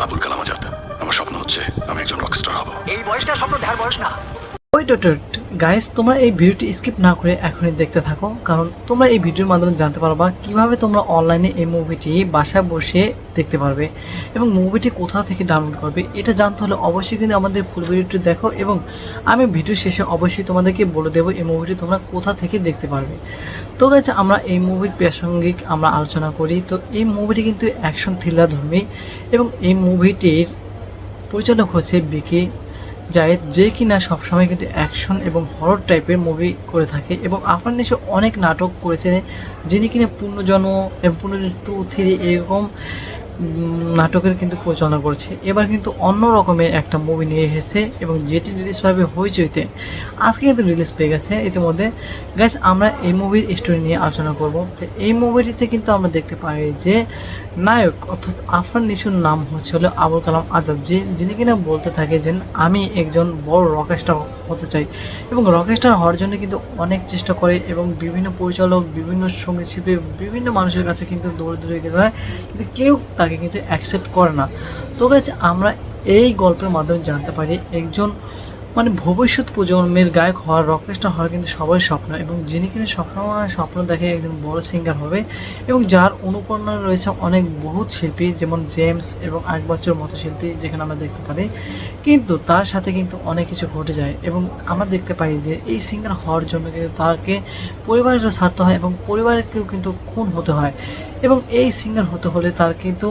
আবুল কালাম আজাদ। আমার স্বপ্ন হচ্ছে আমি একজন রকস্টার হব। এই বয়সটা স্বপ্ন দেখার বয়স না। ওই ডট গাইস, তোমরা এই ভিডিওটি স্কিপ না করে এখনই দেখতে থাকো, কারণ তোমরা এই ভিডিওর মাধ্যমে জানতে পারবা কিভাবে তোমরা অনলাইনে এই মুভিটি বাসায় বসে দেখতে পারবে এবং মুভিটি কোথা থেকে ডাউনলোড করবে। এটা জানতে হলে অবশ্যই কিন্তু আমাদের ফুল ভিডিওটি দেখো এবং আমি ভিডিও শেষে অবশ্যই তোমাদেরকে বলে দেবো এই মুভিটি তোমরা কোথা থেকে দেখতে পারবে। তো গাইস, আমরা এই মুভির প্রাসঙ্গিক আমরা আলোচনা করি। তো এই মুভিটি কিন্তু অ্যাকশন থ্রিলার ধর্মী এবং এই মুভিটির পরিচালক হচ্ছে বিকি জায়েদ, যে কিনা সবসময় কিন্তু অ্যাকশন এবং হরর টাইপের মুভি করে থাকে এবং আফরান নিশো অনেক নাটক করেছে, যিনি কিনা পুনর্জন্ম এবং পুনর্জন্ম 2, 3 এরকম নাটকের কিন্তু পরিচালনা করছে। এবার কিন্তু অন্য রকমের একটা মুভি নিয়ে এসেছে এবং যেটি রিলিজ পাবে হইচইতে, আজকে কিন্তু রিলিজ পেয়ে গেছে ইতিমধ্যে। গাইস, আমরা এই মুভির স্টোরি নিয়ে আলোচনা করব। তো এই মুভিটিতে কিন্তু আমরা দেখতে পাই যে নায়ক অর্থাৎ আফরান নিশোর নাম হলো আবুল কালাম আজাদ, যিনি কিনা বলতে থাকে যে আমি একজন বড় রকস্টার হতে চাই এবং রকস্টার হওয়ার জন্য কিন্তু অনেক চেষ্টা করে এবং বিভিন্ন পরিচালক, বিভিন্ন সঙ্গীত শিল্পী, বিভিন্ন মানুষের কাছে কিন্তু দৌড়ে দৌড়ে গেছে, কিন্তু কেউ তাকে কিন্তু অ্যাকসেপ্ট করে না। তো গাইস, আমরা এই গল্পের মাধ্যমে জানতে পারি একজন ভবিষ্যৎ প্রজন্মের গায়ক হওয়ার, রকস্টার হওয়ার কিন্তু সবারই স্বপ্ন এবং যিনি কিনা স্বপ্ন দেখে একজন বড় সিঙ্গার হবে এবং যার অনুপ্রেরণা রয়েছে অনেক বহুত শিল্পী, যেমন জেমস এবং 8 বছর মতো শিল্পী যেখানে আমরা দেখতে পারি। কিন্তু তার সাথে কিন্তু অনেক কিছু ঘটে যায় এবং আমরা দেখতে পাই যে এই সিঙ্গার হওয়ার জন্য কিন্তু তাকে পরিবারেরও ছাড়তে হয় এবং পরিবারকেও কিন্তু খুন হতে হয় এবং এই সিঙ্গার হতে হলে তার কিন্তু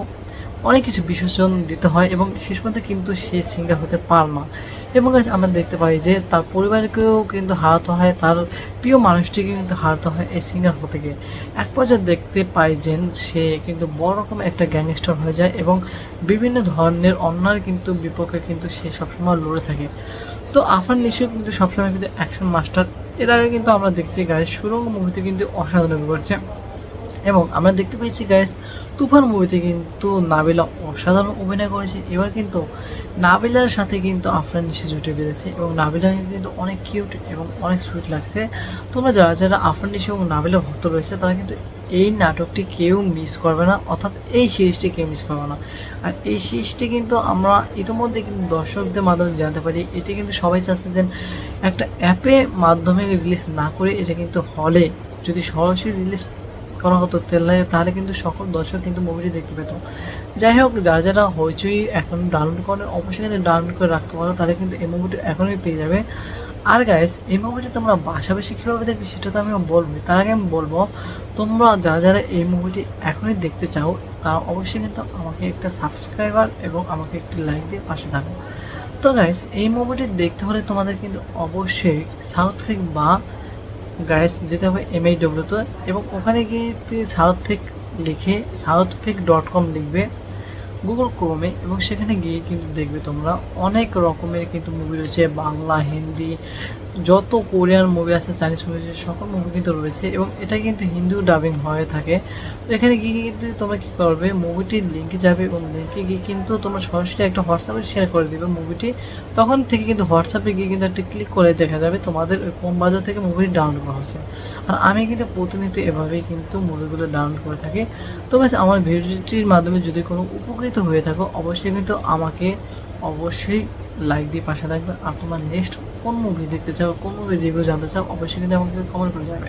অনেক কিছু বিসর্জন দিতে হয় এবং শেষ পর্যন্ত কিন্তু সে সিঙ্গার হতে পার না। এবং আমরা দেখতে পাই যে তার পরিবারকেও কিন্তু হারাতে হয়, তার প্রিয় মানুষটিকে কিন্তু হারাতে হয় এই সিঙ্গার হতে গিয়ে। এক পর্যায়ে দেখতে পাই যে সে কিন্তু বড় রকম একটা গ্যাংস্টার হয়ে যায় এবং বিভিন্ন ধরনের অন্যায়ের কিন্তু বিপক্ষে কিন্তু সে সবসময় লড়ে থাকে। তো আফরান নিশো কিন্তু সবসময় কিন্তু অ্যাকশন মাস্টার। এর আগে কিন্তু আমরা দেখছি গাইস সুরঙ্গ মুভিতে কিন্তু অসাধারণ করছে এবং আমরা দেখতে পেয়েছি গাইস তুফান মুভিতে কিন্তু নাবিলা অসাধারণ অভিনয় করেছে। এবার কিন্তু নাবিলার সাথে কিন্তু আফরান নিশো জুটে বেঁধেছে এবং নাবিলা কিন্তু অনেক কিউট এবং অনেক সুইট লাগছে। তোমরা যারা যারা আফরান নিশো এবং নাবিলার ভক্ত রয়েছে তারা কিন্তু এই নাটকটি কেউ মিস করবে না, অর্থাৎ এই সিরিজটি কেউ মিস করবে না। আর এই সিরিজটি কিন্তু আমরা ইতিমধ্যে কিন্তু দর্শকদের মাধ্যমে জানতে পারি, এটি কিন্তু সবাই চাচ্ছে যে একটা অ্যাপে মাধ্যমে রিলিজ না করে এটা কিন্তু হলে যদি সরাসরি রিলিজ করা হতো তাহলে কিন্তু সকল দর্শক কিন্তু মুভিটি দেখতে পেত। যাই হোক, যারা যারা হইচই এখন ডাউনলোড করে অবশ্যই কিন্তু ডাউনলোড করে রাখতে পারো, তাহলে কিন্তু এই মুভিটি এখনই পেয়ে যাবে। আর গাইস, এই মুভিটি তোমরা বাসাবাসী কীভাবে দেখবে সেটা তো আমি বলবো, তার আগে আমি বলবো তোমরা যারা যারা এই মুভিটি এখনই দেখতে চাও তারা অবশ্যই কিন্তু আমাকে একটা সাবস্ক্রাইবার এবং আমাকে একটি লাইক দিয়ে পাশে থাকো। তো গাইস, এই মুভিটি দেখতে হলে তোমাদের কিন্তু অবশ্যই সাউথ ফিক বা গাইস যেতে হবে MHWতে এবং ওখানে গিয়ে সাউথ ফিক লিখে southfake.com লিখবে গুগল ক্রোমে এবং সেখানে গিয়ে কিন্তু দেখবে তোমরা অনেক রকমের কিন্তু মুভি রয়েছে, বাংলা, হিন্দি, যত কোরিয়ান মুভি আছে, চাইনিজ মুভি আছে, সকল মুভি কিন্তু রয়েছে এবং এটা কিন্তু হিন্দিও ডাবিং হয়ে থাকে। তো এখানে গিয়ে কিন্তু তোমরা কী করবে, মুভিটির লিঙ্কে যাবে এবং লিঙ্কে গিয়ে কিন্তু তোমরা সরাসরি একটা হোয়াটসঅ্যাপে শেয়ার করে দেবে মুভিটি। তখন থেকে কিন্তু হোয়াটসঅ্যাপে গিয়ে কিন্তু একটা ক্লিক করে দেখা যাবে তোমাদের ওই কোন বাজার থেকে মুভিটি ডাউনলোড করা হচ্ছে। আর আমি কিন্তু প্রতিনিয়ত এভাবেই কিন্তু মুভিগুলো ডাউনলোড করে থাকি। তো গাইস, আমার ভিডিওটির মাধ্যমে যদি কোনো উপকৃত হয়ে থাকো অবশ্যই কিন্তু আমাকে অবশ্যই লাইক দিয়ে পাশে থাকবে। আর তোমার নেক্সট কোন মুভি দেখতে চাও, কোন মুভি রিভিউ জানতে চাও অবশ্যই কিন্তু আমাকে কমেন্ট করে যাবে।